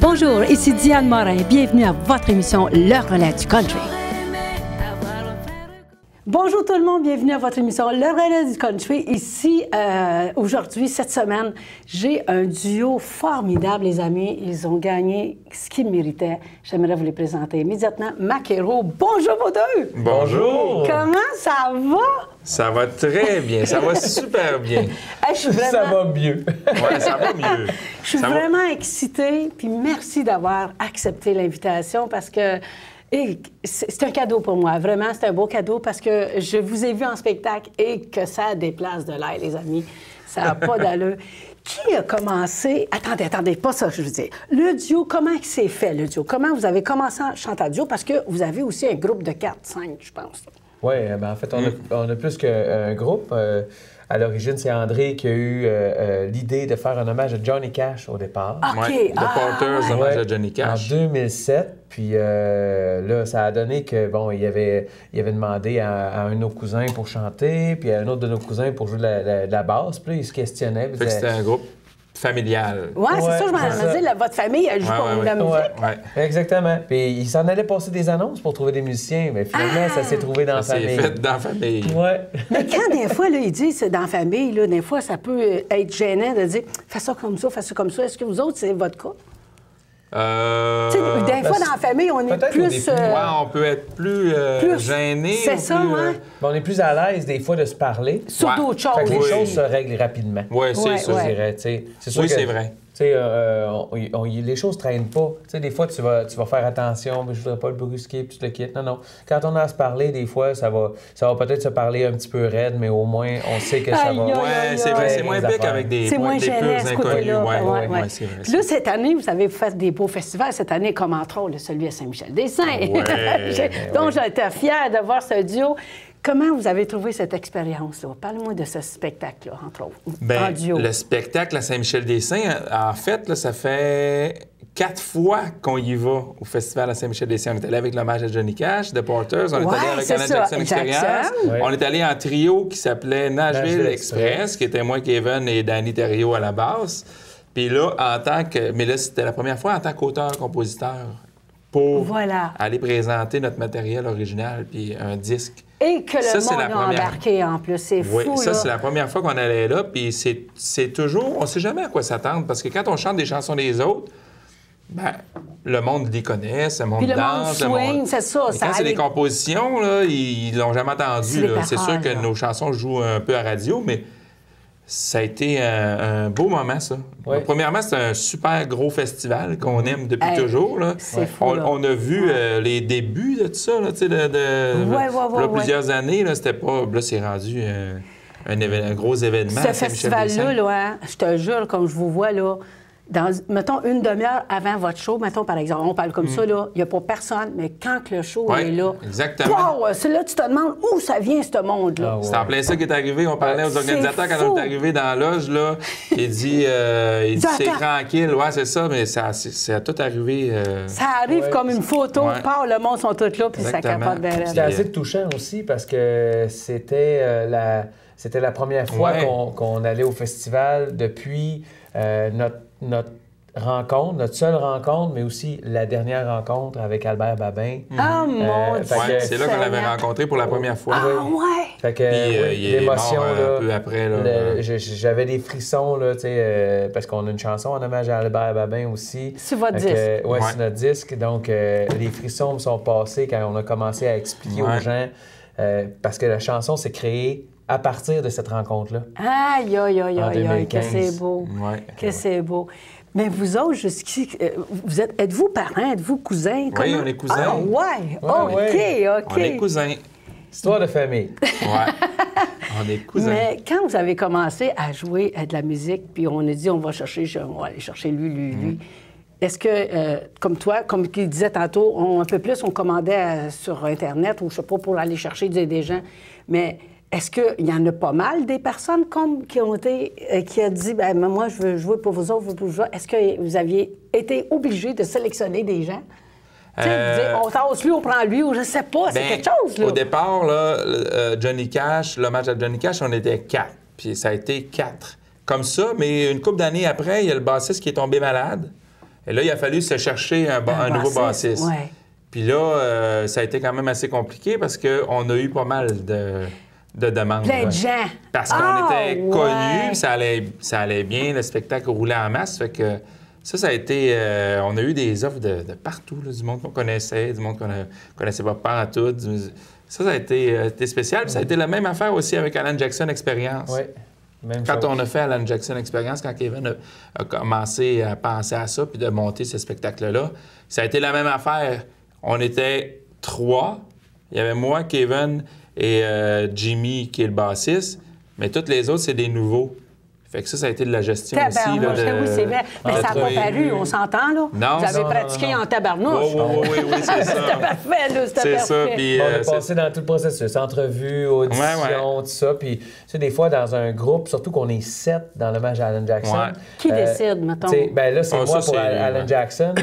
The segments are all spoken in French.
Bonjour, ici Diane Morin. Bienvenue à votre émission Le Relais du Country. Bonjour tout le monde, bienvenue à votre émission Le Relais du Country. Ici, aujourd'hui, cette semaine, j'ai un duo formidable, les amis. Ils ont gagné ce qu'ils méritaient. J'aimerais vous les présenter immédiatement. Mac et Ro, bonjour vous deux! Bonjour! Comment ça va? Ça va très bien, ça va super bien. Hey, Ça va mieux. Oui, ça va mieux. Je suis vraiment excitée, puis merci d'avoir accepté l'invitation parce que c'est un cadeau pour moi. Vraiment, c'est un beau cadeau parce que je vous ai vu en spectacle et que ça déplace de l'air, les amis. Ça n'a pas d'allure. Qui a commencé... Attendez, pas ça, je veux dire. Le duo, comment il s'est fait, le duo? Comment vous avez commencé à chanter à duo? Parce que vous avez aussi un groupe de 4, 5, je pense. Oui, en fait, on a plus qu'un groupe. À l'origine, c'est André qui a eu l'idée de faire un hommage à Johnny Cash au départ. OK. Ouais, The Porters, hommage à Johnny Cash. En 2007. Puis là, ça a donné que, bon, il avait demandé à un de nos cousins pour chanter, puis à un autre de nos cousins pour jouer de la basse. Puis là, il se questionnait. Fait que c'était un groupe familial. Oui, c'est ça, je m'en ai dit. Votre famille, elle joue pour la musique. Ouais. Exactement. Puis il s'en allait passer des annonces pour trouver des musiciens, mais finalement, ça s'est trouvé dans la famille. C'est fait dans la famille. Ouais. Mais quand des fois, là, il dit c'est dans la famille, là, des fois, ça peut être gênant de dire fais ça comme ça, fais ça comme ça. Est-ce que vous autres, c'est votre cas? Des fois, dans la famille, on est plus... on peut être plus gêné. C'est ça, oui. On est plus à l'aise, des fois, de se parler. Sur d'autres choses. Fait que les choses se règlent rapidement. Oui, c'est ça. Je dirais. C'est sûr oui, que, c'est vrai. Les choses ne traînent pas. T'sais, des fois, tu vas faire attention, mais je ne voudrais pas le brusquer, puis tu le quittes. Non. Quand on a à se parler, des fois, ça va peut-être se parler un petit peu raide, mais au moins, on sait que ça va. Oui, c'est vrai. C'est moins pique avec des purs inconnus. Oui, c'est vrai. Là, cette année, vous avez fait des beaux festivals. Cette année, comme entre autres, celui à Saint-Michel-des-Saints. Donc, j'étais fière de voir ce duo. Comment vous avez trouvé cette expérience-là? Parlez-moi de ce spectacle-là, entre autres, en duo. Le spectacle à Saint-Michel-des-Saints, en fait, là, ça fait 4 fois qu'on y va au festival à Saint-Michel-des-Saints. On est allé avec l'hommage à Johnny Cash, The Porters, on est allé avec Anna Jackson Experience. On est allé en trio qui s'appelait Nashville Express, qui était moi, Kevin et Danny Thériault à la basse. Puis là, mais là, c'était la première fois en tant qu'auteur-compositeur pour aller présenter notre matériel original puis un disque. Et que le monde a embarqué en plus, c'est fou. Oui, ça, c'est la première fois qu'on allait là, puis c'est toujours... On ne sait jamais à quoi s'attendre, parce que quand on chante des chansons des autres, le monde les connaît, le monde danse. Puis le monde swing, c'est ça. Mais quand c'est des compositions, là, ils l'ont jamais entendu. C'est sûr que nos chansons jouent un peu à radio, mais ça a été un beau moment, ça. Ouais. Premièrement, c'est un super gros festival qu'on aime depuis toujours. Là. C'est fou, on a vu les débuts de tout ça, là, plusieurs années. Là, c'était pas... Là, c'est rendu un gros événement. Ce festival-là, je te jure, comme je vous vois, là, mettons, une demi-heure avant votre show, mettons, par exemple, on parle comme ça, là, il n'y a pas personne, mais quand le show est là, exactement. Wow, c'est là tu te demandes où ça vient, ce monde-là. C'est en plein ça qui est arrivé. On parlait aux organisateurs quand on est arrivé dans la loge, là. Il dit c'est tranquille. Ouais, c'est ça, mais ça a tout arrivé. Ça arrive comme une photo, le monde sont tous là, puis ça capote bien. C'était assez touchant aussi parce que c'était la première fois qu'on allait au festival depuis notre rencontre, notre seule rencontre, mais aussi la dernière rencontre avec Albert Babin. Ah, mon Dieu! C'est là qu'on l'avait rencontré pour la première fois. Ah, ouais! Fait que l'émotion, là, un peu après, là, j'avais des frissons, là, tu sais, parce qu'on a une chanson en hommage à Albert Babin aussi. C'est votre disque. Oui, c'est notre disque. Donc, les frissons me sont passés quand on a commencé à expliquer aux gens, parce que la chanson s'est créée à partir de cette rencontre-là. Aïe, que c'est beau. Que c'est beau. Mais vous autres, jusqu'ici, êtes-vous parents, êtes-vous cousins? Oui, on est cousins. Ah, ouais. OK. On est cousins. Histoire de famille. On est cousins. Mais quand vous avez commencé à jouer de la musique, puis on a dit, on va aller chercher lui. Est-ce que, comme toi, comme il disait tantôt, un peu plus, on commandait sur Internet, ou je sais pas, pour aller chercher des gens, mais... Est-ce qu'il y en a pas mal des personnes qui ont dit moi, je veux jouer pour vous autres, vous pouvez jouer. Est-ce que vous aviez été obligé de sélectionner des gens? On tasse lui, on prend lui, ou je sais pas, c'est quelque chose, là. Au départ, là, Johnny Cash, l'hommage à Johnny Cash, on était 4. Puis ça a été 4. Comme ça, mais une couple d'années après, il y a le bassiste qui est tombé malade. Et là, il a fallu se chercher un nouveau bassiste. Ouais. Puis là, ça a été quand même assez compliqué parce qu'on a eu pas mal de demandes. Plein de gens. Parce qu'on était connus, ça allait bien, le spectacle roulait en masse. Fait que ça a été... on a eu des offres de partout, là, du monde qu'on connaissait, du monde qu'on connaissait pas partout. Ça a été spécial. Puis ça a été la même affaire aussi avec Alan Jackson Experience. Oui. Quand on a fait Alan Jackson Experience, quand Kevin a commencé à penser à ça puis de monter ce spectacle-là, ça a été la même affaire. On était 3. Il y avait moi, Kevin et Jimmy, qui est le bassiste, mais tous les autres, c'est des nouveaux. Fait que ça a été de la gestion aussi. Oui, c'est vrai. Mais ça n'a pas paru, on s'entend, là? Non. Vous avez pratiqué en tabarnouche. Oui, c'est ça. C'était parfait, là, c'était parfait. Ça, puis, on a passé dans tout le processus, entrevue, audition, tout ça. Puis, tu sais, des fois, dans un groupe, surtout qu'on est 7 dans l'hommage à Alan Jackson. Ouais. Qui décide, mettons? Ben là, c'est moi pour Alan lui, Jackson.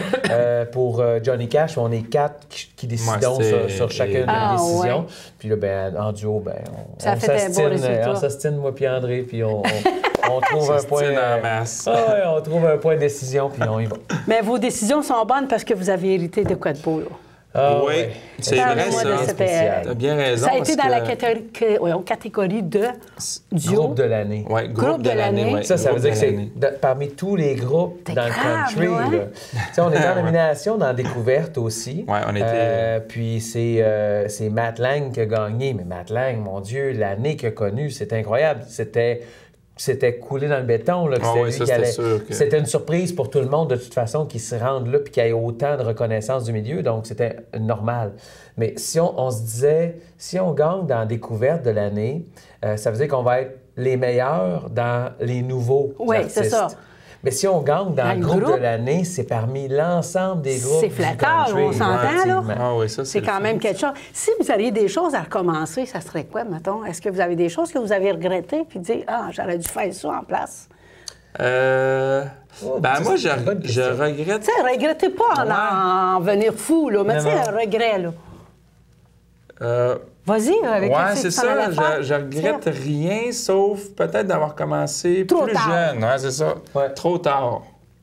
Pour Johnny Cash, on est 4 qui décidons sur chacune des décisions. Puis là, ben, en duo, ben, on s'astine, moi puis André, puis on trouve un point. On trouve un point de décision, puis on y va. Mais vos décisions sont bonnes parce que vous avez hérité de quoi de beau, là? Oui, c'est vrai, ça. T'as bien raison. Ça a été dans la catégorie de duo. Groupe de l'année. Oui, groupe de l'année. Ouais. Ça veut dire que c'est parmi tous les groupes dans le country. On était en nomination dans Découverte aussi. Oui, on était... puis c'est Matt Lang qui a gagné. Mais Matt Lang, mon Dieu, l'année qu'il a connue, c'était incroyable. C'était coulé dans le béton. Là, C'était une surprise pour tout le monde, de toute façon, qu'il se rende là et qu'il y ait autant de reconnaissance du milieu. Donc, c'était normal. Mais si on se disait, si on gagne dans Découverte de l'année, ça veut dire qu'on va être les meilleurs dans les nouveaux artistes. C'est ça. Mais si on gagne dans le groupe de l'année, c'est parmi l'ensemble des groupes. C'est flatteur, on s'entend, là? Ah oui, ça, c'est quand même quelque chose. Si vous aviez des choses à recommencer, ça serait quoi, mettons? Est-ce que vous avez des choses que vous avez regrettées puis dire, j'aurais dû faire ça en place? Moi, je regrette... Tu sais, regrettez pas en venir fou, là, mais tu sais, un regret, là. Vas-y, avec c'est ça. Je regrette rien, sauf peut-être d'avoir commencé plus jeune. Ouais, c'est ça. Ouais. Trop tard.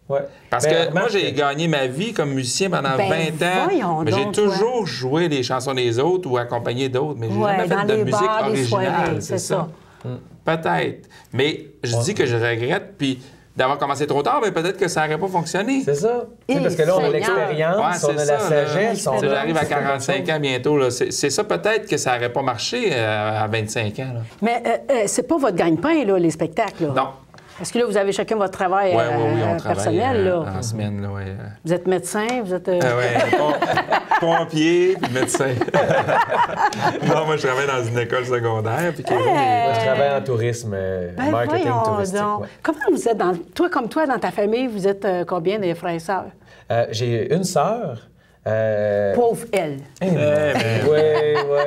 Ouais. Parce que moi, j'ai gagné ma vie comme musicien pendant 20 ans. Mais j'ai toujours joué les chansons des autres ou accompagné d'autres. Mais j'ai jamais fait de musique originale. C'est ça. Peut-être. Mais je dis que je regrette. Puis d'avoir commencé trop tard, mais peut-être que ça n'aurait pas fonctionné. C'est ça. Parce que là, on a l'expérience, on a la sagesse. J'arrive à 45 ans bientôt. Là. C'est ça, peut-être que ça n'aurait pas marché à 25 ans. Là. Mais c'est pas votre gagne-pain, là, les spectacles. Là. Non. Parce que là, vous avez chacun votre travail personnel. Là. En semaine, là, oui. Vous êtes médecin, vous êtes... pompier puis médecin. Non, moi, je travaille dans une école secondaire. Puis moi, je travaille en tourisme, marketing touristique. Ouais. Comment vous êtes, toi, dans ta famille, vous êtes combien de frères et sœurs? J'ai une sœur. Pauvre elle. Oui,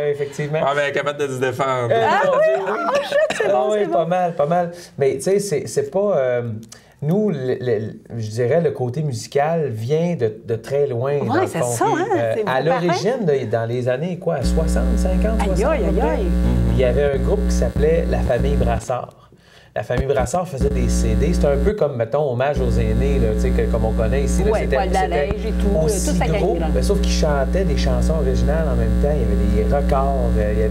effectivement. Ah, mais elle est capable de se défendre. C'est bon, c'est bon. Pas mal. Mais tu sais, c'est pas... nous, je dirais, le côté musical vient de très loin. Oui, c'est ça, hein? À l'origine, dans les années, 60, 50, 60. Aïe. Il y avait un groupe qui s'appelait La Famille Brassard. La famille Brassard faisait des CD. C'était un peu comme, mettons, hommage aux aînés, là, comme on connaît ici. Oui, Poil d'Allège et tout. Aussi tout gros, mais sauf qu'ils chantaient des chansons originales en même temps. Il y avait des records, il y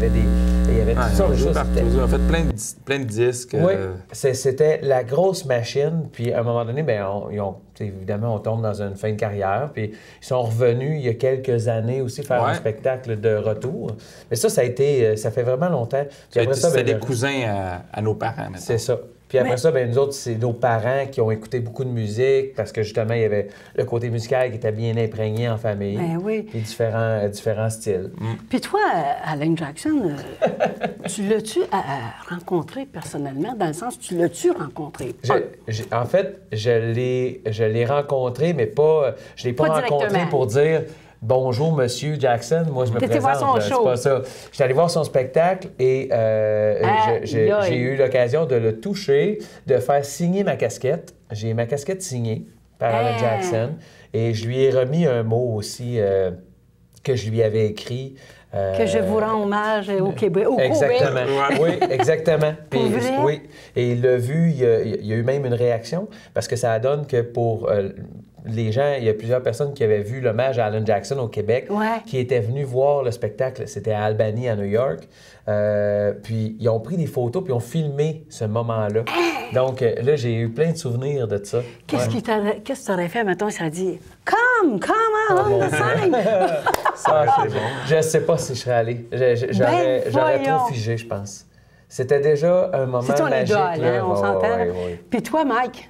avait toutes sortes de choses. Ils ont fait plein de disques. Oui, c'était la grosse machine. Puis à un moment donné, évidemment, on tombe dans une fin de carrière. Puis ils sont revenus il y a quelques années aussi faire un spectacle de retour. Mais ça fait vraiment longtemps. C'était des cousins à nos parents, maintenant. C'est ça. Puis après ça, nous autres, c'est nos parents qui ont écouté beaucoup de musique parce que justement, il y avait le côté musical qui était bien imprégné en famille. Ben oui. Et différents styles. Puis toi, Alan Jackson, tu l'as-tu rencontré personnellement? Dans le sens, tu l'as-tu rencontré? En fait, je l'ai rencontré, mais pas... Je l'ai pas rencontré pour dire... Bonjour, Monsieur Jackson. Moi, je me présente. Voir son show. C'est pas ça. J'étais allé voir son spectacle et j'ai eu l'occasion de le toucher, de faire signer ma casquette. J'ai ma casquette signée par Alan Jackson et je lui ai remis un mot aussi que je lui avais écrit. Que je vous rends hommage au Québec. Exactement. Oui, exactement. Puis, oui. Et il l'a vu, il y a eu même une réaction parce que ça donne que pour les gens, il y a plusieurs personnes qui avaient vu l'hommage à Alan Jackson au Québec, qui étaient venus voir le spectacle. C'était à Albany, à New York. Puis ils ont pris des photos puis ils ont filmé ce moment-là. Donc là, j'ai eu plein de souvenirs de ça. Qu'est-ce que tu aurais fait, mettons, ça a dit « Come on, scène! » Je sais pas si je serais allé. J'aurais trop figé, je pense. C'était déjà un moment magique. C'est ton idole, on s'entend. Puis toi, Mike,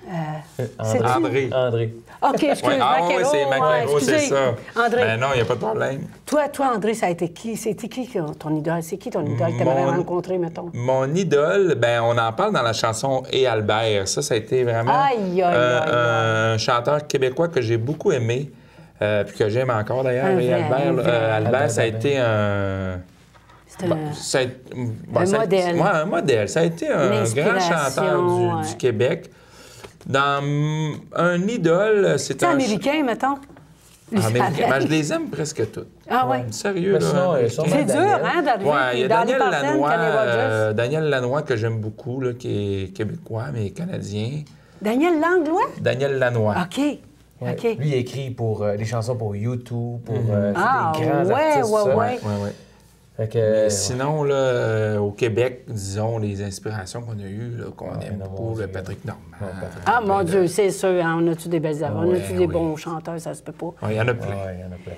André. OK, excuse, oui, c'est Macaro, c'est ça. André. Ben non, il n'y a pas de problème. Toi, André, ça a été qui? C'était qui ton idole? C'est qui ton idole que tu aimerais rencontrer, mettons? Mon idole, ben on en parle dans la chanson « Et Albert ». Ça a été vraiment un chanteur québécois que j'ai beaucoup aimé, puis que j'aime encore d'ailleurs. Et Albert, ça a été un modèle. Oui, un modèle. Ça a été un grand chanteur du Québec. Dans un idole, c'est un... américain, mettons? Je les aime presque toutes. Ah oui? Sérieux, là. C'est dur, hein, d'arriver. Oui, il y a Daniel Lanois, que j'aime beaucoup, là, qui est québécois, mais canadien. Daniel Langlois? Daniel Lanois. OK. Ouais. Okay. Lui, il écrit pour des chansons pour YouTube, pour des grands artistes. Oui. Mais sinon, là, au Québec, disons, les inspirations qu'on a eues, qu'on aime beaucoup, Patrick Normand. Mon Dieu, c'est sûr. Hein, on a-tu des belles œuvres? On a-tu des bons chanteurs? Ça se peut pas. Il y en a plein.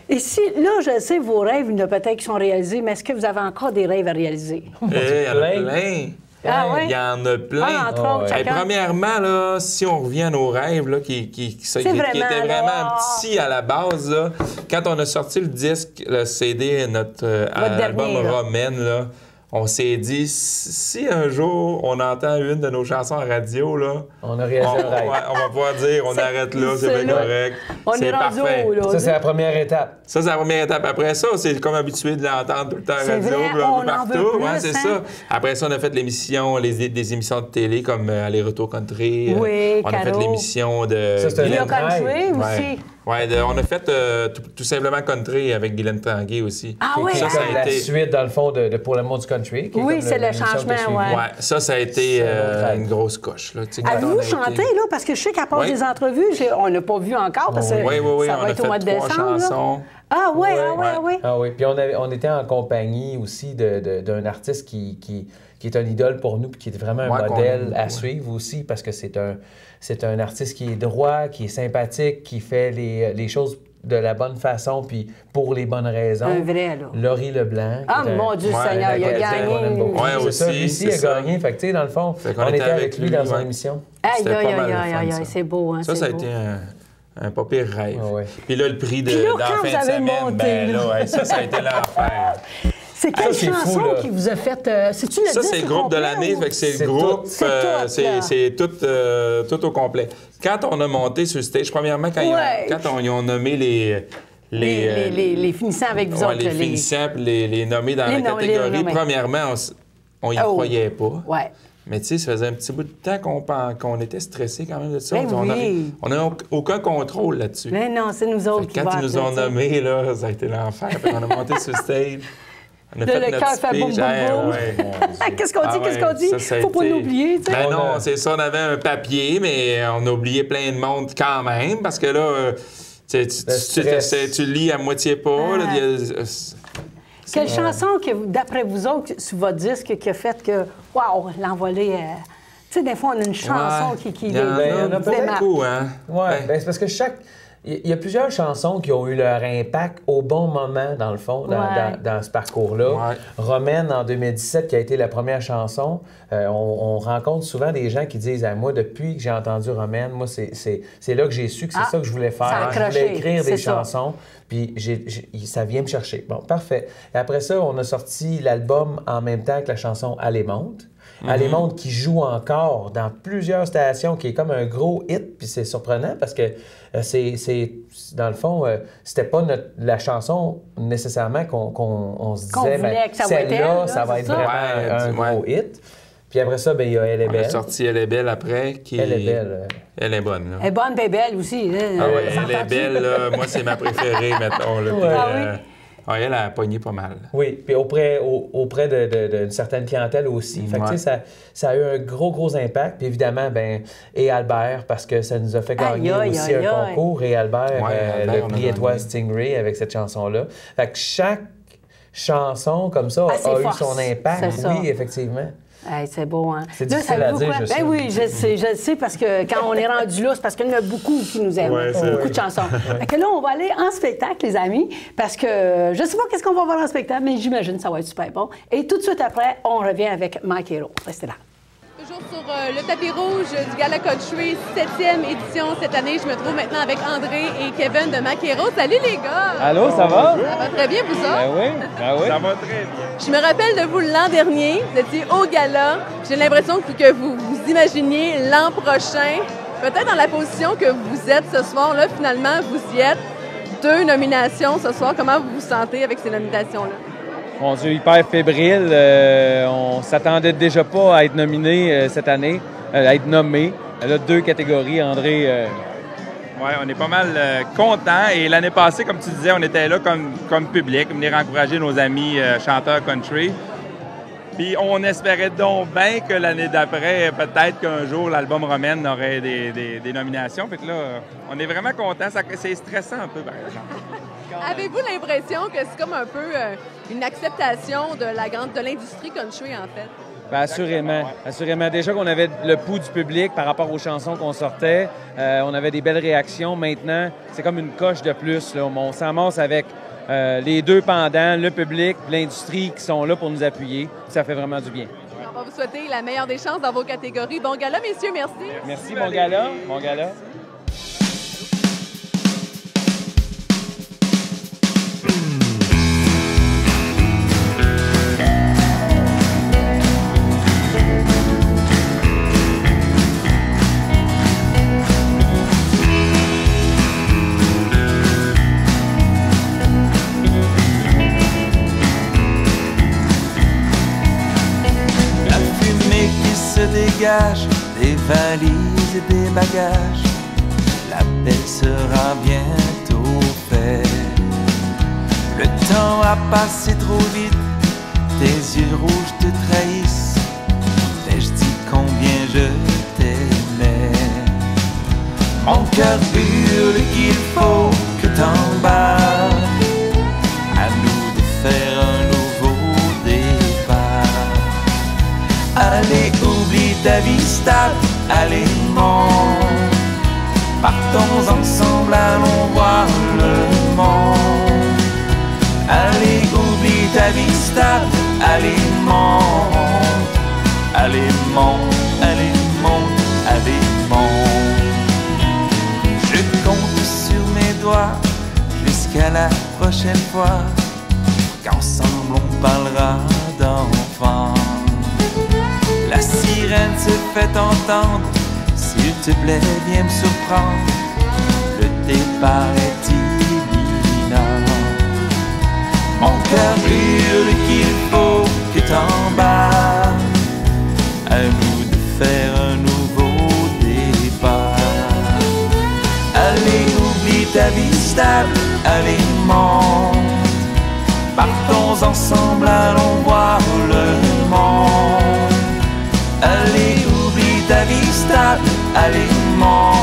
Et si, là, je sais, vos rêves, il y en a peut-être qui sont réalisés, mais est-ce que vous avez encore des rêves à réaliser? Il y en a plein. Il y en a plein. Entre autres, premièrement, là, si on revient à nos rêves, là, qui étaient vraiment petits à la base, là, quand on a sorti le disque, le CD, notre album Romaine, là, on s'est dit, si un jour on entend une de nos chansons à radio, là, on a réalisé un rêve. On va pouvoir dire, on arrête là, c'est bien correct. C'est parfait. Ça, c'est la première étape. Ça, c'est la première étape. Après ça, c'est comme habitué de l'entendre tout le temps à radio, partout. C'est ça. Après ça, on a fait l'émission, des émissions de télé comme Aller-retour country. Oui, on a fait l'émission de... Ça, c'est un country aussi. Oui, on a fait tout simplement country avec Guylaine Tanguay aussi. Ça a été la suite, dans le fond, de Pour l'amour du country. Oui, c'est le changement, ça a été une grosse coche. Avez-vous chanté, là? Parce que je sais qu'à part des entrevues, on n'a pas vu encore, parce que ça va être au mois de décembre. Chansons. Oui. Puis on était en compagnie aussi d'un artiste qui est un idole pour nous, puis qui est vraiment un modèle à suivre aussi, parce que c'est un artiste qui est droit, qui est sympathique, qui fait les choses de la bonne façon, puis pour les bonnes raisons. Un vrai, là. Laurie Leblanc. Mon Dieu Seigneur, il a gagné. Oui, aussi. Il a gagné. Fait que, tu sais, dans le fond, on était avec lui dans son émission. Aïe, c'est beau, hein. Ça a été un pas pire rêve. Puis là, le prix de la fin de semaine, ça a été l'enfer. C'est quelle chanson qui vous a fait... C'est-tu le ça, c'est le groupe de l'année. C'est le groupe. C'est tout au complet. Quand on a monté sur le stage, premièrement, quand ils ont nommé les finissants avec vous autres. Les finissants, les nommés dans la catégorie, premièrement, on y croyait pas. Mais tu sais, ça faisait un petit bout de temps qu'on était stressés quand même de ça. On n'a aucun contrôle là-dessus. Mais non, c'est nous autres qui quand ils nous ont nommés, là, ça a été l'enfer. On a monté sur le stage. On a fait notre speech. Qu'est-ce qu'on dit? Faut pas l'oublier. Ben non, c'est ça. On avait un papier, mais on a oublié plein de monde quand même, parce que là, tu lis à moitié pas. Quelle chanson, d'après vous autres, sur votre disque, qui a fait que, wow, l'envolée... Tu sais, des fois, on a une chanson qui il y en a pas beaucoup, hein? Oui, c'est parce que il y a plusieurs chansons qui ont eu leur impact au bon moment, dans le fond, dans ce parcours-là. Romaine, en 2017, qui a été la première chanson, on rencontre souvent des gens qui disent « Moi, depuis que j'ai entendu Romaine, moi, c'est là que j'ai su que c'est ça que je voulais faire. Je voulais écrire des chansons. » Puis ça vient me chercher. Bon, parfait. Et après ça, on a sorti l'album en même temps que la chanson « Allez monte ». Allez monte qui joue encore dans plusieurs stations, qui est comme un gros hit, puis c'est surprenant parce que c'est dans le fond, c'était pas la chanson nécessairement qu'on se disait, celle-là, ça va être vraiment un gros hit. Puis après ça, il y a Elle est belle. On a sorti Elle est belle après. Elle est belle. Elle est bonne. Là. Elle est bonne, mais belle aussi. Elle est belle, là. Moi, c'est ma préférée, mettons. Là. Ah, elle a pogné pas mal. Oui, puis auprès d'une certaine clientèle aussi. Fait que, tu sais, ça a eu un gros impact. Puis évidemment, et Albert, parce que ça nous a fait gagner aussi un concours. Et Albert, le prix Étoile Stingray avec cette chanson-là. Fait que chaque chanson comme ça a eu son impact. Oui, effectivement. Hey, c'est beau, hein? C'est difficile à dire, je sais. Oui, je sais, parce que quand on est rendu là, c'est parce qu'il y en a beaucoup qui nous aiment. Beaucoup de chansons. Fait que là, on va aller en spectacle, les amis, parce que je ne sais pas qu'est-ce qu'on va voir en spectacle, mais j'imagine que ça va être super bon. Et tout de suite après, on revient avec Mike Hero. Restez là. Toujours sur le tapis rouge du Gala Country, 7e édition cette année. Je me trouve maintenant avec André et Kevin de Mike Hero. Salut les gars! Allô, ça va? Ça va très bien, vous autres? Ben oui. Ça va très bien. Je me rappelle de vous l'an dernier, vous étiez au Gala. J'ai l'impression que vous vous imaginiez l'an prochain, peut-être dans la position que vous êtes ce soir. Là, finalement, vous y êtes. 2 nominations ce soir. Comment vous vous sentez avec ces nominations-là? Mon Dieu, hyper fébrile. On s'attendait déjà pas à être nominé cette année, à être nommé. Elle a 2 catégories, André. Oui, on est pas mal contents. Et l'année passée, comme tu disais, on était là comme public, venir encourager nos amis chanteurs country. Puis on espérait donc bien que l'année d'après, peut-être qu'un jour, l'album Romaine aurait des nominations. Fait que là, on est vraiment contents. C'est stressant un peu, par exemple. Avez-vous l'impression que c'est comme un peu une acceptation de l'industrie country, en fait? Bien, assurément. Déjà qu'on avait le pouls du public par rapport aux chansons qu'on sortait, on avait des belles réactions. Maintenant, c'est comme une coche de plus, là. On s'amasse avec les 2 pendants, le public, l'industrie qui sont là pour nous appuyer. Ça fait vraiment du bien. On va vous souhaiter la meilleure des chances dans vos catégories. Bon gala, messieurs, merci. Merci, bon gala. Bon gala. Des valises et des bagages, l'appel sera bientôt fait. Le temps a passé trop vite, tes yeux rouges te trahissent. T'ai-je dit combien je t'aimais? Mon cœur hurle qu'il faut que t'embarques, à nous de faire un nouveau départ. Allez, oublie ta vie stable, allez monte. Partons ensemble, allons voir le monde. Allez, oublie ta vie stable, allez monte. Allez monte, allez monte, allez monte. Je compte sur mes doigts jusqu'à la prochaine fois, qu'ensemble on parlera d'enfants. La sirène se fait entendre, s'il te plaît, viens me surprendre. Le départ est imminent. Mon cœur hurle qu'il faut que t'embarques, à nous de faire un nouveau départ. Allez, oublie ta vie stable, allez, monte. Partons ensemble, allons voir le monde. Allez, oublie ta vie stable, allez, monte.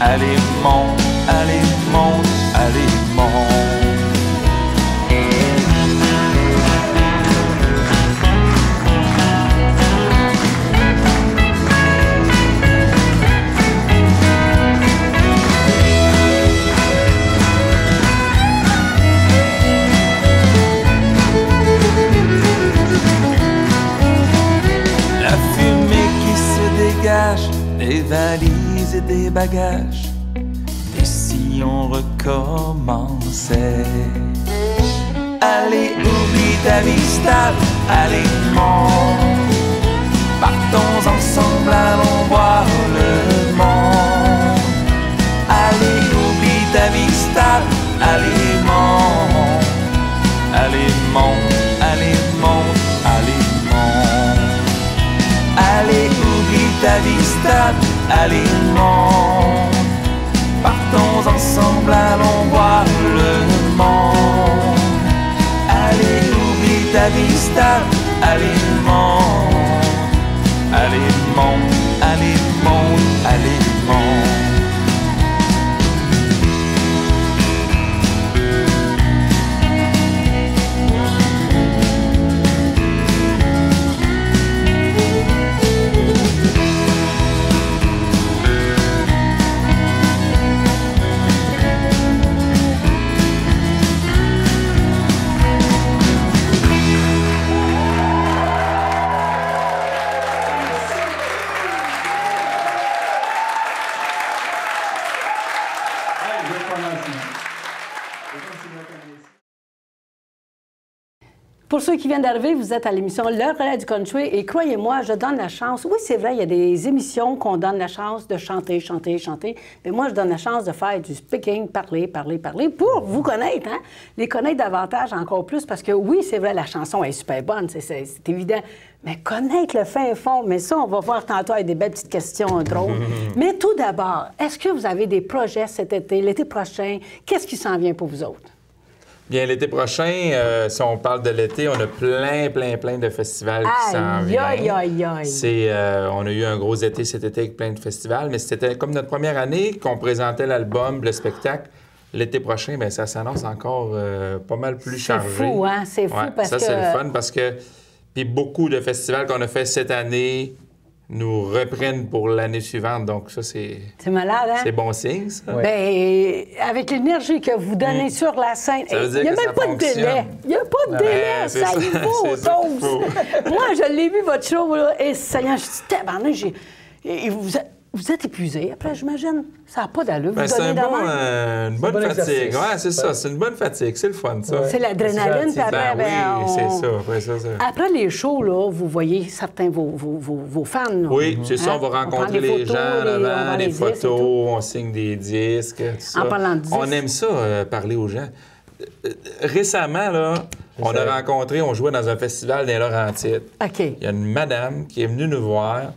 Allez, monte, allez, monte, allez, monte. Des valises et des bagages, et si on recommençait? Allez, oublie ta vie stable, allez, monte. Partons ensemble, allons voir le monde. Allez, oublie ta vie stable, allez, monte. Allez, monte, allez, monte, allez, monte. Allez, oublie ta vie stable, allez, monte. Partons ensemble, allons voir le monde. la vista, allez monde, allez monde, allez monde, allez monde. Pour ceux qui viennent d'arriver, vous êtes à l'émission Le Relais du Country et croyez-moi, je donne la chance. Oui, c'est vrai, il y a des émissions qu'on donne la chance de chanter, chanter, chanter. Mais moi, je donne la chance de faire du speaking, parler, parler, parler pour vous connaître, hein? Les connaître davantage encore plus parce que oui, c'est vrai, la chanson est super bonne, c'est évident. Mais connaître le fin fond, mais ça, on va voir tantôt avec des belles petites questions drôles. Mais tout d'abord, est-ce que vous avez des projets cet été, l'été prochain? Qu'est-ce qui s'en vient pour vous autres? Bien, l'été prochain, si on parle de l'été, on a plein de festivals qui s'en viennent. On a eu un gros été cet été avec plein de festivals, mais c'était comme notre première année qu'on présentait l'album, le spectacle. L'été prochain, bien, ça s'annonce encore pas mal plus chargé. C'est fou, hein? C'est fou parce que... Ça, c'est le fun parce que... Puis beaucoup de festivals qu'on a fait cette année nous reprennent pour l'année suivante. Donc ça, c'est... C'est malade, hein? C'est bon signe, ça. Ouais. Bien, avec l'énergie que vous donnez sur la scène, il n'y a même pas de délai. Il n'y a pas de délai. Ça y va aux doses. Moi, je l'ai vu, votre show, là, et Seigneur, je dis, tabarnak, vous êtes épuisé après, j'imagine? Ça n'a pas d'allure. Vous c'est une bonne fatigue. Oui, c'est ça. C'est une bonne fatigue. C'est le fun, ça. Ouais. C'est l'adrénaline. Puis après, oui, c'est ça. Après les shows, là, vous voyez certains vos fans. Là. Oui, c'est ça. On va rencontrer les gens avant, les photos, on signe des disques, tout ça. En parlant de disques. On aime ça, parler aux gens. Récemment, là, on a rencontré, on jouait dans un festival des Laurentides. OK. Il y a une madame qui est venue nous voir.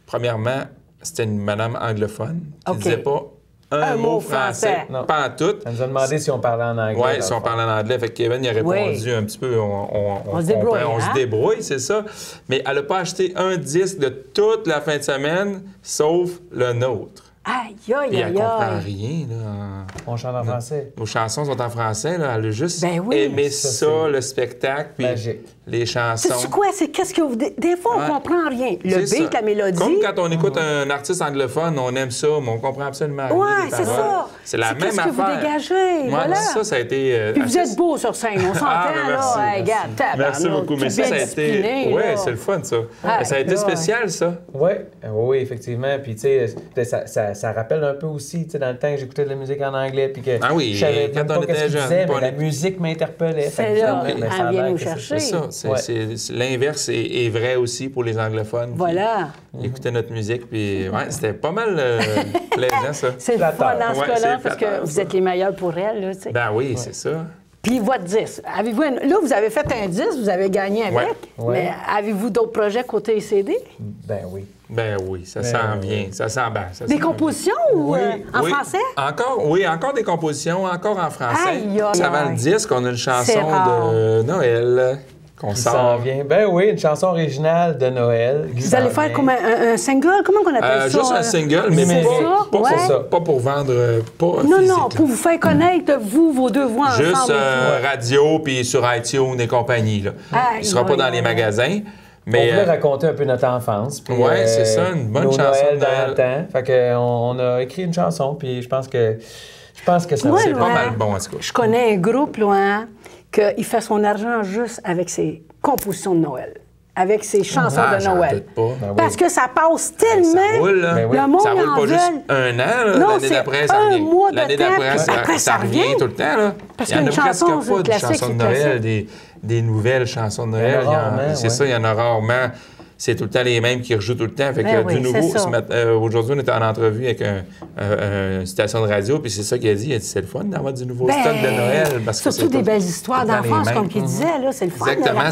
Premièrement, c'était une madame anglophone qui ne disait pas un mot français. Pas en tout. Elle nous a demandé si on parlait en anglais. Oui, si on parlait en anglais. Fait que Kevin, il a répondu un petit peu. On se débrouille. On se débrouille, c'est ça. Mais elle n'a pas acheté un disque de toute la fin de semaine, sauf le nôtre. Aïe, aïe, aïe, aïe. Elle comprend rien, là. On chante en français. Nos chansons sont en français, là. Elle a juste oui, aimé ça, le spectacle, puis les chansons. C'est quoi? C'est qu'est-ce que vous... Des fois, on comprend rien. Le beat, la mélodie... Comme quand on écoute un artiste anglophone, on aime ça, mais on comprend absolument rien. Oui, c'est ça. C'est la même affaire. Qu'est-ce que vous dégagez, voilà. Ça a été... Puis vous êtes beau sur scène, on s'entend, là. Regarde, merci beaucoup. Mais ça a été... Oui, c'est le fun, ça. Ça a été spécial, ça. Oui, effectivement. Puis, tu sais, ça rappelle un peu aussi, tu sais, dans le temps que j'écoutais de la musique en anglais, puis que je savais quand on était jeune, mais la musique m'interpellait. C'est là, elle vient nous chercher. C'est ça. L'inverse est vrai aussi pour les anglophones. Voilà. Écouter notre musique, puis c'était pas mal plaisant, ça. C'est le fun dans ce cas-là, parce que vous êtes les meilleurs pour elle, là, tu sais. Ben oui, c'est ça. Puis votre disque, avez-vous là, vous avez fait un disque, vous avez gagné avec, mais avez-vous d'autres projets côté CD? Ben oui. Ben oui, ça s'en vient, ça s'en bat. Des compositions ou en français? Encore des compositions, encore en français. Aïe, avant le disque, on a une chanson de Noël qu'on sort. Ben oui, une chanson originale de Noël. Vous allez faire comme un single? Comment on appelle ça? Juste un single, mais pas pour vendre, pas Non, physique, non, pour vous faire connaître, vos deux voix ensemble. Juste radio, puis sur iTunes et compagnie. Là. Il ne sera pas dans les magasins. Mais, on voulait raconter un peu notre enfance. Oui, c'est ça, une bonne chanson Noël dans le temps. Fait qu'on a écrit une chanson, puis je pense que ça c'est pas mal bon, en tout cas. Je connais un groupe, là, qu'il fait son argent juste avec ses compositions de Noël, avec ses chansons de Noël. Parce que ça passe tellement. Ça roule, là. Le monde ça roule en pas veut. juste un an, l'année d'après, ça revient. L'année d'après, ça revient tout le temps. Là. Parce il y en a presque pas de chansons de Noël, des nouvelles chansons de Noël. C'est ça, il y en a rarement. C'est tout le temps les mêmes qui rejouent tout le temps. Fait que du nouveau, aujourd'hui, on était en entrevue avec une station de radio, puis c'est ça qu'il a dit. Il a dit, c'est le fun d'avoir du nouveau stock de Noël. Parce que surtout des belles histoires d'enfance, comme il disait, là, c'est le fun. Exactement,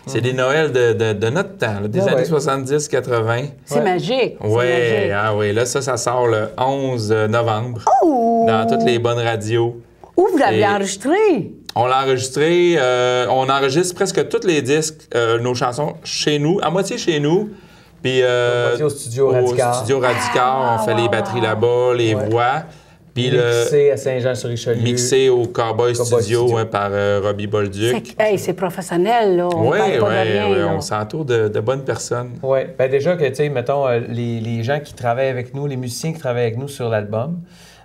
c'est des Noëls de notre temps, là, des années 70-80. C'est magique. Oui, là, ça sort le 11 novembre dans toutes les bonnes radios. Où vous l'avez enregistré? On l'a enregistré, on enregistre presque tous les disques, nos chansons chez nous, à moitié chez nous. Puis au studio Radical. Au studio Radical, on fait les batteries là-bas, les voix. Puis mixé à Saint-Jean-sur-Richelieu. Mixé au Cowboy Studio hein, par Robbie Bolduc. C'est professionnel, là. On parle pas de rien, là. On s'entoure de bonnes personnes. Oui. Bien, déjà que, tu sais, mettons, les gens qui travaillent avec nous, les musiciens qui travaillent avec nous sur l'album,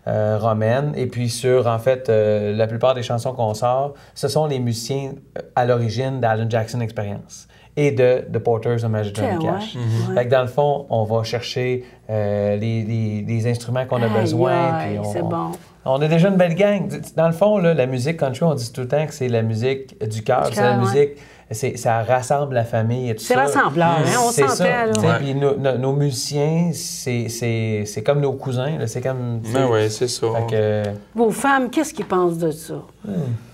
Romaine, et puis sur, en fait, la plupart des chansons qu'on sort, ce sont les musiciens à l'origine d'Alan Jackson Experience et de The Porters of Magic Johnny Cash. Fait que dans le fond, on va chercher les instruments qu'on a besoin. C'est bon. On a déjà une belle gang. Dans le fond, là, la musique country, on dit tout le temps que c'est la musique du cœur. C'est la musique... Ça rassemble la famille et tout ça. C'est rassembleur, hein? On s'entend, là. Puis nos musiciens, c'est comme nos cousins, là. C'est comme... oui, c'est ça. Vos femmes, qu'est-ce qu'ils pensent de ça?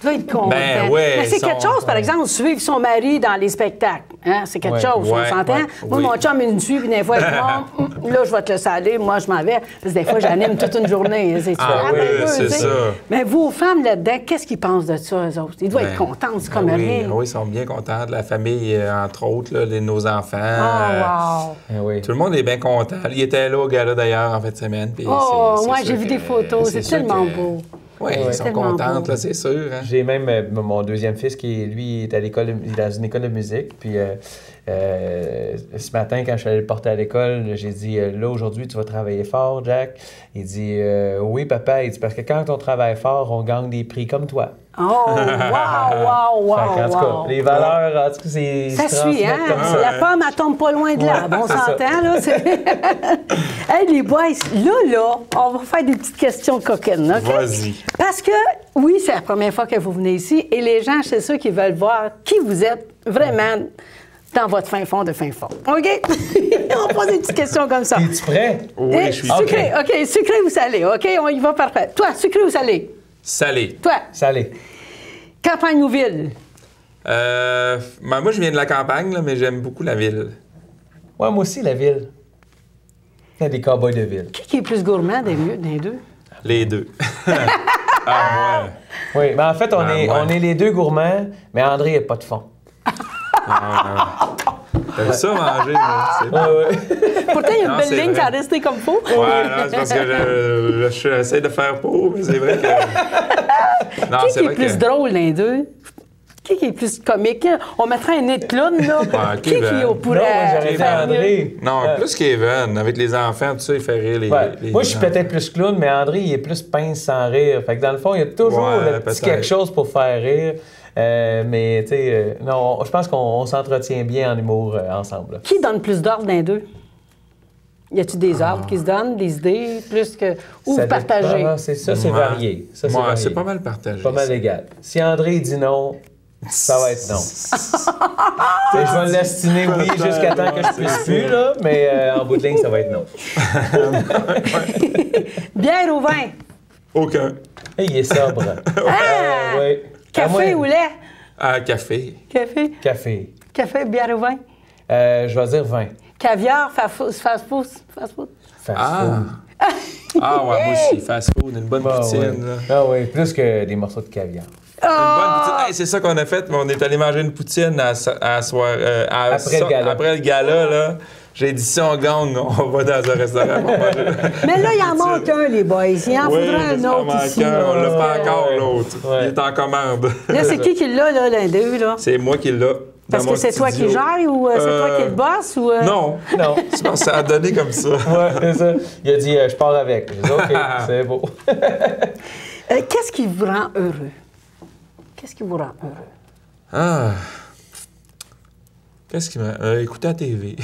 Tu vas être content. Mais c'est quelque chose, par exemple, suivre son mari dans les spectacles. Hein? C'est quelque chose, on s'entend? Moi, mon chum, il me suit, puis des fois, il dit, là, je vais te laisser aller, moi, je m'en vais. Parce que des fois, j'anime toute une journée. C'est ça. Mais vos femmes, là-dedans, qu'est-ce qu'ils pensent de ça, eux autres? Ils doivent être contents, c'est comme rien. Oui, ils sont bien contents de la famille, entre autres, là, nos enfants. Tout le monde est bien content. Il était là au gala, d'ailleurs, en fin de semaine. Moi, j'ai vu des photos. C'est tellement beau. Oui, ils sont contents, là, c'est sûr. Hein? J'ai même mon deuxième fils qui, lui, est à l'école, il est dans une école de musique. Puis ce matin, quand je suis allé le porter à l'école, j'ai dit là, aujourd'hui, tu vas travailler fort, Jack. Il dit oui, papa. Il dit parce que quand on travaille fort, on gagne des prix comme toi. Oh, wow! En tout cas, les valeurs, en tout cas, c'est. Ça suit, hein? La pomme, elle tombe pas loin de là. On s'entend, là. Hey, les boys, là, on va faire des petites questions coquines, OK? Vas-y. Parce que, oui, c'est la première fois que vous venez ici et les gens, c'est ceux qui veulent voir qui vous êtes vraiment dans votre fin fond de fin fond. OK? On pose des petites questions comme ça. Es-tu prêt? Oui, je suis sucré, OK. Sucré ou salé? OK, on y va parfait. Toi, sucré ou salé? Salé. Toi? Salé. Campagne ou ville? Moi, je viens de la campagne, là, mais j'aime beaucoup la ville. Ouais, moi aussi, la ville. Il y a des cowboys de ville. Qui est plus gourmand des deux? Les deux. Moi. Oui, mais en fait, on est les deux gourmands, mais André n'a pas de fond. T'aimes ça manger, moi? C'est bon. Pourtant, il y a une belle ligne qui a resté comme faux. Ouais, non, c'est parce que j'essaie de faire pour, mais c'est vrai que... Non, qui est plus drôle, les deux? Qui est plus comique? On mettrait un nez de clown, là. Qui pourrait faire André? Non, plus Kevin. Avec les enfants, tout ça, il fait rire les moi, je suis peut-être plus clown, mais André, il est plus pince sans rire. Fait que dans le fond, il y a toujours le petit quelque chose pour faire rire. Mais, tu sais, non, je pense qu'on s'entretient bien en humour ensemble. Là. Qui donne plus d'ordre d'un d'eux? Y a-t-il des ordres qui se donnent, des idées, plus que... Ou vous partagez? C'est varié. Ça, c'est pas mal partagé. Pas mal égal. Si André dit non, ça va être non. Je vais l'estiner oui jusqu'à temps que je puisse plus, là, mais en bout de ligne, ça va être non. Bière ou vin? Aucun. Et il est sobre. Oui. Café ou lait? Café. Café? Café. Café, bière ou vin? Je vais dire vin. Caviar, fast food? Ouais, moi aussi, fast food, une bonne poutine. Ah oui, plus que des morceaux de caviar. Une bonne poutine. Hey, c'est ça qu'on a fait, mais on est allé manger une poutine après le gala, là. J'ai dit, si on gagne, on va dans un restaurant pour manger. Mais là, il en manque un, les boys. Il en faudra un autre ici. On l'a pas encore, l'autre. Il est en commande. Là, c'est qui l'a, là, l'un d'eux, là? C'est moi qui l'a. Parce que c'est toi qui gères ou c'est toi qui es le boss? Ou, Non. C'est parce que ça a donné comme ça. Oui, c'est ça. Il a dit, je pars avec. J'ai dit, OK, c'est beau. Qu'est-ce qui vous rend heureux? Qu'est-ce qui vous rend heureux? Qu'est-ce qui m'a... écouter la TV.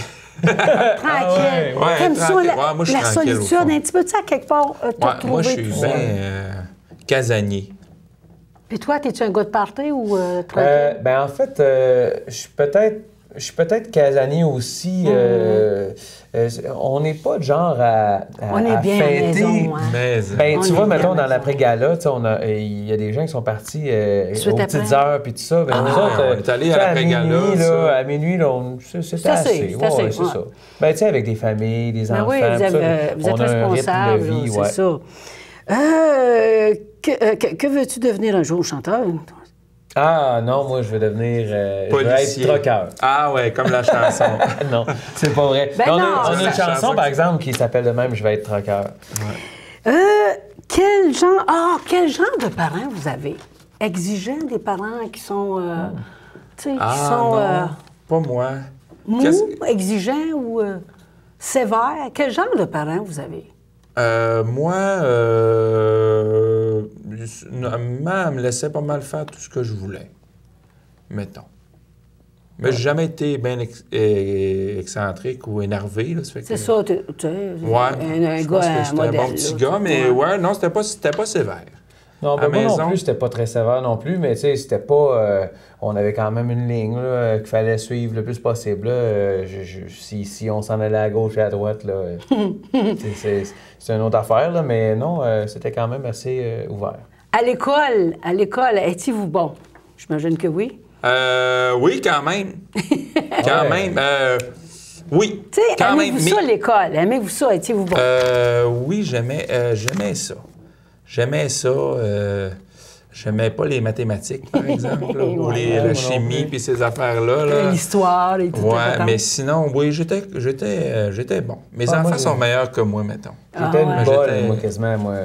Tranquille. T'aimes ça, moi, je suis la solitude, un petit peu de ça, quelque part, moi, je suis bien casanier. Puis toi, es-tu un gars de party ou tranquille? En fait, je suis peut-être casanier aussi. On n'est pas de genre à on est bien fêter. À la maison, tu vois, mettons, dans l'après-gala, il y a des gens qui sont partis aux petites heures puis tout ça. Ben, nous autres, on est allés à l'après-gala. À minuit, c'était assez. C'est ça. Ben, tu sais, avec des familles, des enfants. Oui, vous êtes responsable, c'est ça. Que veux-tu devenir un jour, chanteur? Ah non, moi, je veux devenir... je veux être trucker. Ah ouais, comme la chanson. Non, c'est pas vrai. Ben on non, a une c'est chanson, par exemple, qui s'appelle de même « Je vais être trucker ». Quel genre de parents vous avez? Exigeants, des parents qui sont... tu sais, qui sont... non, pas moi. Mous, exigeants ou sévères? Quel genre de parents vous avez? Moi, maman me laissait pas mal faire tout ce que je voulais, mettons. Mais j'ai jamais été bien excentrique ou énervé. C'est ça, tu sais, un gars, un modèle. Un bon petit gars, mais non, c'était pas sévère. Non, ben moi non plus, c'était pas très sévère non plus, mais tu sais, c'était pas... on avait quand même une ligne là, qu'il fallait suivre le plus possible. Là. Si on s'en allait à gauche et à droite, là, c'est une autre affaire, là, mais non, c'était quand même assez ouvert. À l'école, étiez-vous bon? J'imagine que oui. Oui, quand même. Quand même. Oui, tu sais, quand même. Aimez-vous ça, l'école? Aimez-vous ça? Étiez-vous bon? Oui, j'aimais ça. J'aimais ça. J'aimais pas les mathématiques, par exemple, là, ou la chimie, puis ces affaires-là. Là. L'histoire et tout. Ouais, mais sinon, oui, j'étais bon. Mes enfants sont meilleurs que moi, mettons. J'étais une bolle, moi, quasiment. Moi,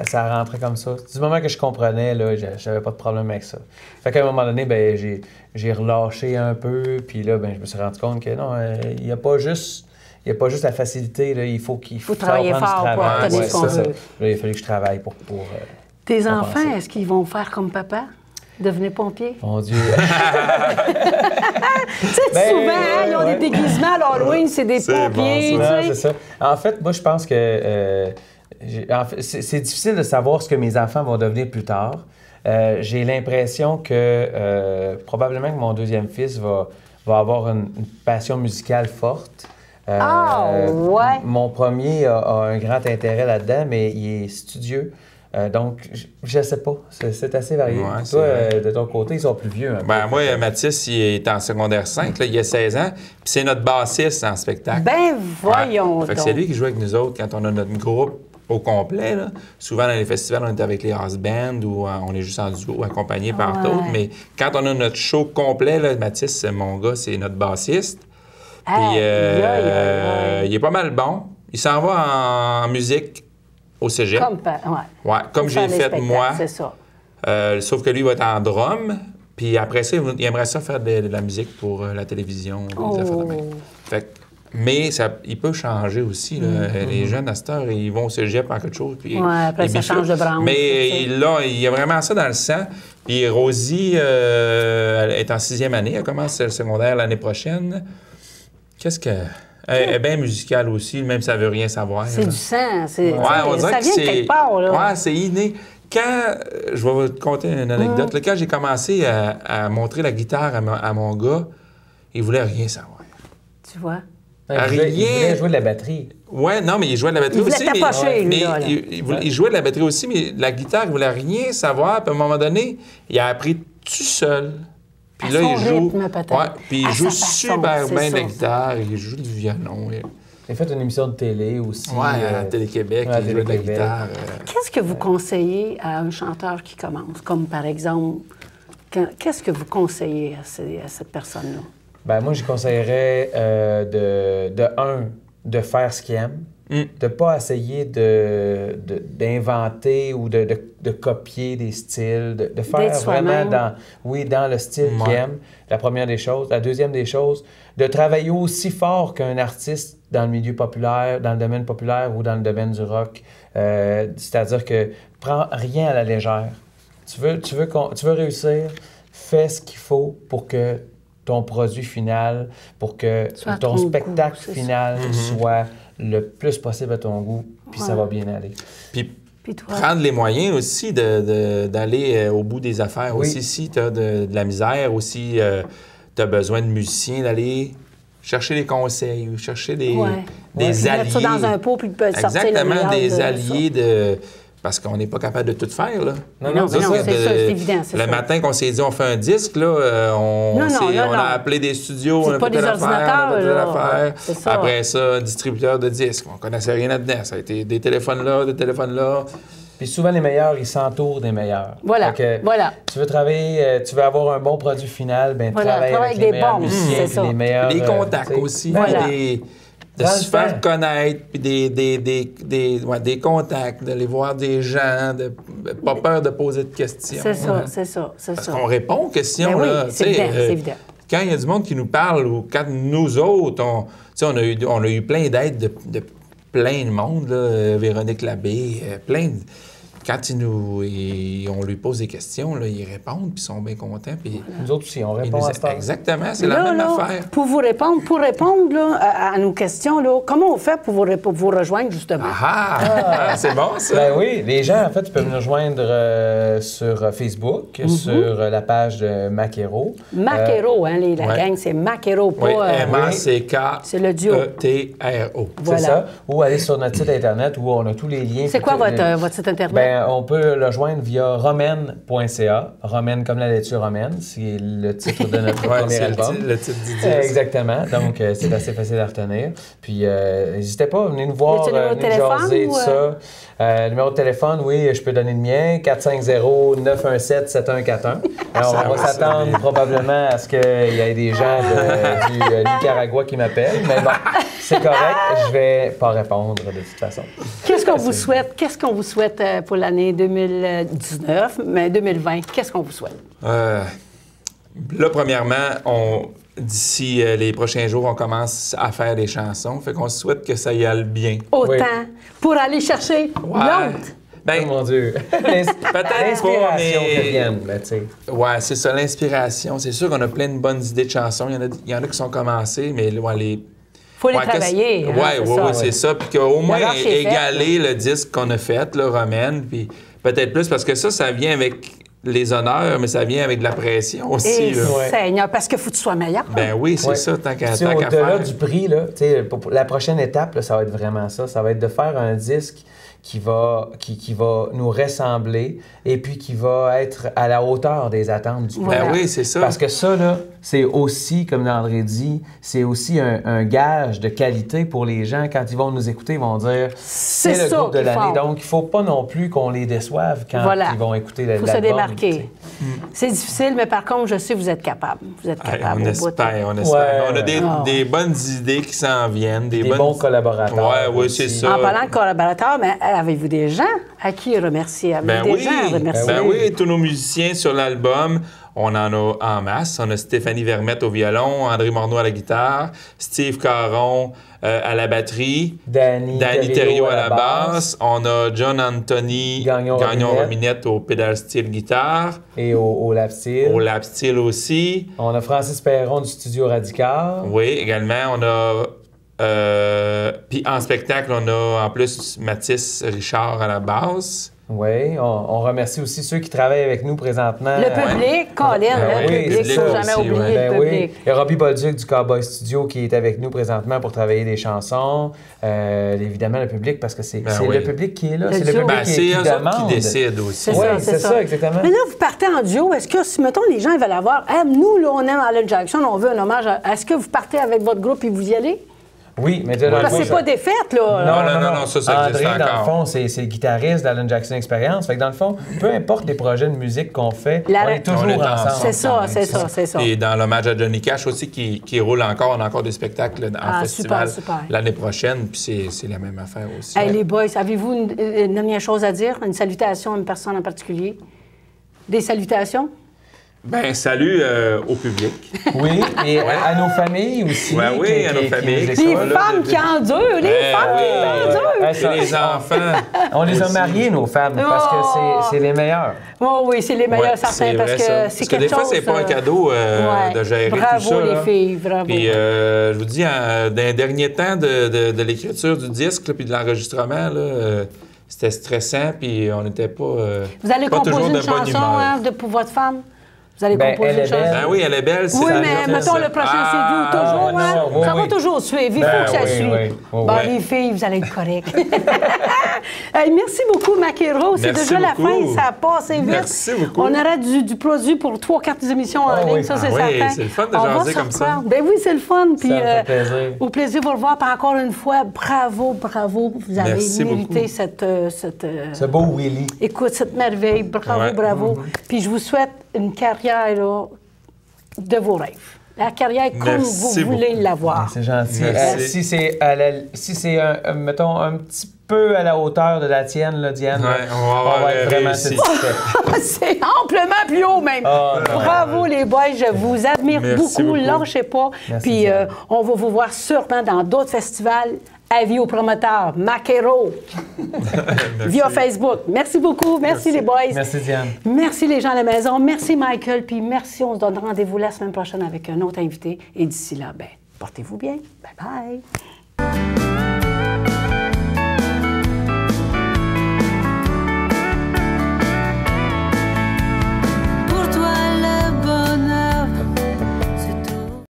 ça rentrait comme ça. Du moment que je comprenais, là, j'avais pas de problème avec ça. Fait qu'à un moment donné, ben, j'ai relâché un peu, puis là, ben, je me suis rendu compte que non, il n'y a pas juste la facilité, là, il faut travailler fort pour obtenir ce qu'on veut. Là, il a fallu que je travaille pour tes enfants, est-ce qu'ils vont faire comme papa? Devenir pompier? Mon Dieu! Tu sais, souvent, ils ont des déguisements à l'Halloween, c'est des pompiers. Bon, c'est ça. En fait, moi, je pense que c'est difficile de savoir ce que mes enfants vont devenir plus tard. J'ai l'impression que probablement que mon deuxième fils va avoir une passion musicale forte. Ouais! Mon premier a un grand intérêt là-dedans, mais il est studieux. Donc, je ne sais pas. C'est assez varié. Ouais, toi, de ton côté, ils sont plus vieux. Moi, Mathis, il est en secondaire 5, là, il a 16 ans, puis c'est notre bassiste en spectacle. Ben, voyons donc. C'est lui qui joue avec nous autres quand on a notre groupe au complet. Là. Souvent, dans les festivals, on est avec les house bands ou on est juste en duo, accompagné par d'autres. Mais quand on a notre show complet, là, Mathis, c'est mon gars, c'est notre bassiste. Puis, il est pas mal bon. Il s'en va en musique au cégep. Comme j'ai fait moi. C'est ça. Sauf que lui, il va être en drum. Puis après ça, il aimerait ça faire de la musique pour la télévision. Des affaires de même. Mais il peut changer aussi. Là. Les jeunes, à cette heure, ils vont au cégep en quelque chose. Puis après, ça change de branche. Mais là, il y a vraiment ça dans le sang. Puis Rosie elle est en 6e année. Elle commence le secondaire l'année prochaine. Qu'est-ce que... Elle est bien musicale aussi, même si ça veut rien savoir. C'est du sang. On dirait ça vient de quelque part, là. Ouais, c'est inné. Je vais vous conter une anecdote. Là, quand j'ai commencé à montrer la guitare à mon gars, il voulait rien savoir. Tu vois? Il voulait jouer de la batterie. Ouais, non, mais il jouait de la batterie aussi. Il jouait de la batterie aussi, mais la guitare, il voulait rien savoir. Puis à un moment donné, il a appris tout seul. Puis là, il joue. Puis il joue super bien la guitare, il joue du violon. Il a fait une émission de télé aussi. À Télé-Québec, il jouait de la guitare. Qu'est-ce que vous conseillez à un chanteur qui commence? Comme par exemple, qu'est-ce que vous conseillez à cette personne-là? Ben moi, je conseillerais de faire ce qu'il aime. De ne pas essayer d'inventer ou de copier des styles, de faire vraiment dans le style qu'il aime, la première des choses. La deuxième des choses, de travailler aussi fort qu'un artiste dans le milieu populaire, dans le domaine populaire ou dans le domaine du rock. C'est-à-dire que prends rien à la légère. Tu veux réussir, fais ce qu'il faut pour que ton produit final, pour que ton spectacle final soit le plus possible à ton goût, puis ça va bien aller. Puis prendre les moyens aussi d'aller au bout des affaires. Aussi, si tu as de la misère, aussi tu as besoin de musiciens, d'aller chercher des conseils, chercher des alliés. Mettre ça dans un pot, puis sortir exactement, des alliés parce qu'on n'est pas capable de tout faire, là. Non, c'est évident. Le matin qu'on s'est dit, on fait un disque, là, on a appelé des studios, on a pas des ordinateurs, Après ça, distributeur de disques, on connaissait rien là-dedans. Ça a été des téléphones là. Puis souvent, les meilleurs, ils s'entourent des meilleurs. Voilà, voilà. Tu veux travailler, tu veux avoir un bon produit final, bien, travaille avec les meilleurs musiciens, puis les meilleurs... Les contacts aussi. Voilà. De se faire connaître, puis des contacts, d'aller voir des gens, pas peur de poser de questions. C'est ça, c'est ça, c'est ça. Parce qu'on répond aux questions, Ben là. oui, c'est évident, c'est évident. Quand il y a du monde qui nous parle, ou quand nous autres, on a eu plein d'aides de plein de monde, là, Véronique Labbé, plein de... Quand on lui pose des questions, là, ils répondent, puis ils sont bien contents. Puis nous autres aussi, on répond à ça. Exactement, c'est la même affaire. Pour répondre là, à nos questions, là, comment on fait pour vous rejoindre, justement? C'est bon, ça? Ben oui, les gens, en fait, ils peuvent nous rejoindre sur Facebook, sur la page de Maquero. Maquero, la gang, c'est Maquero, pas... Oui, M-A-C-K. C'est le duo. E-T-R-O. Voilà. C'est ça. Ou aller sur notre site Internet où on a tous les liens. C'est quoi votre site Internet? On peut le joindre via romaine.ca. Romaine comme la laitue romaine, c'est le titre de notre premier album. Le titre du disque. Exactement. Donc, c'est assez facile à retenir. Puis, n'hésitez pas, venez nous voir, venez jaser, tout ça. Numéro de téléphone, oui, je peux donner le mien, 450-917-7141. Alors, on va s'attendre probablement à ce qu'il y ait des gens du Nicaragua qui m'appellent, mais bon, c'est correct, je vais pas répondre de toute façon. Qu'est-ce qu'on vous souhaite pour l'année 2019, mais 2020, qu'est-ce qu'on vous souhaite? Là, premièrement, d'ici les prochains jours, on commence à faire des chansons. Fait qu'on souhaite que ça y aille bien. Autant. Oui. Pour aller chercher l'autre. Ben, oh mon Dieu. Peut-être l'inspiration qui vienne, tu sais. Ouais, c'est ça, l'inspiration. C'est sûr qu'on a plein de bonnes idées de chansons. Il y en a qui sont commencées, mais faut les travailler. Oui, c'est ça. Puis qu'au moins égaler le disque qu'on a fait, là, Romaine, puis peut-être plus, parce que ça vient avec les honneurs, mais ça vient avec de la pression aussi. Seigneur, parce qu'il faut que tu sois meilleur. Ben oui, c'est ça, tant qu'à faire. Au-delà du prix, là, pour la prochaine étape, là, ça va être vraiment ça. Ça va être de faire un disque qui va nous ressembler et puis qui va être à la hauteur des attentes du public. Ben oui, c'est ça. Parce que ça, là, c'est aussi, comme André dit, c'est aussi un gage de qualité pour les gens. Quand ils vont nous écouter, ils vont dire c'est le groupe de l'année. Donc, il ne faut pas non plus qu'on les déçoive quand ils vont écouter l'album. Il faut se démarquer. C'est difficile, mais par contre, je sais que vous êtes capable. Vous êtes capable. On espère. On a des bonnes idées qui s'en viennent. Des bons collaborateurs. Oui, c'est ça. En parlant de collaborateurs, mais avez-vous des gens à qui remercier? Avez-vous des gens à remercier? Ben oui, tous nos musiciens sur l'album, on en a en masse. On a Stéphanie Vermette au violon, André Morneau à la guitare, Steve Caron à la batterie, Danny Thériault à la basse. On a John Anthony Gagnon-Rominette au pédale style guitare. Et au lap steel. Au lap steel aussi. On a Francis Perron du Studio Radical. Oui, également. On a... puis en spectacle, on a en plus Mathis Richard à la basse. Oui, on remercie aussi ceux qui travaillent avec nous présentement. Le public, Colin, le public, il ne faut jamais oublier le public. Il y a Robbie Bolduc du Cowboy Studio qui est avec nous présentement pour travailler des chansons. Évidemment, le public, parce que c'est le public qui est là. C'est le public qui demande. Qui décide aussi. C'est ça, exactement. Mais là, vous partez en duo. Est-ce que, si, mettons, les gens veulent avoir... nous, là, on aime Alan Jackson, on veut un hommage. Est-ce que vous partez avec votre groupe et vous y allez? Oui, mais parce que c'est pas des fêtes, Non, là. ça existe André, encore. dans le fond, c'est le guitariste d'Alan Jackson Experience. Fait que dans le fond, peu importe les projets de musique qu'on fait, on est toujours ensemble. C'est ça. Et dans l'hommage à Johnny Cash aussi, qui roule encore, on a encore des spectacles en festival l'année prochaine, puis c'est la même affaire aussi. Hey, les boys, avez-vous une dernière chose à dire? Une salutation à une personne en particulier? Des salutations? Ben salut au public. Oui, et à nos familles aussi. Oui, à nos familles. Les femmes qui endurent, les femmes qui endurent. C'est les enfants. On les a mariés, nos femmes, parce que c'est les meilleurs. Oui, c'est les meilleurs, certains, parce que c'est quelque chose... Des fois, c'est pas un cadeau de gérer tout ça. Bravo, les filles, bravo. Puis, je vous dis, dans les derniers temps de l'écriture du disque, puis de l'enregistrement, c'était stressant, puis on n'était pas Vous allez composer une chanson pour votre femme? Vous allez composer une chanson. Ben oui, elle est belle. Oui, mais mettons le prochain CD, toujours, hein? Ça va toujours suivre. Il faut que ça suive. Bon, les filles, vous allez être corrects. Hey, merci beaucoup, Makero. C'est déjà la fin. Ça a passé vite. Merci beaucoup. On aurait du produit pour 3-4 émissions en ligne. Ça, c'est certain. C'est le fun de jaser comme ça. Ben oui, c'est le fun. Puis, ça fait plaisir. Au plaisir de vous revoir. Puis encore une fois, bravo, bravo. Vous avez mérité ce beau Willy. Écoute, cette merveille. Bravo, bravo. Puis je vous souhaite une carrière là, de vos rêves. La carrière comme vous voulez l'avoir. C'est gentil. Si c'est, mettons, un petit peu à la hauteur de la tienne, là, Diane, on va être vraiment satisfait. C'est amplement plus haut, même. Bravo, les boys. Je vous admire beaucoup. Lâchez pas. Puis on va vous voir sûrement dans d'autres festivals. Avis aux promoteurs, Makero, via Facebook. Merci beaucoup. Merci les boys. Merci, Diane. Merci les gens à la maison. Merci, Michael. Puis merci. On se donne rendez-vous la semaine prochaine avec un autre invité. Et d'ici là, ben, portez-vous bien. Bye-bye.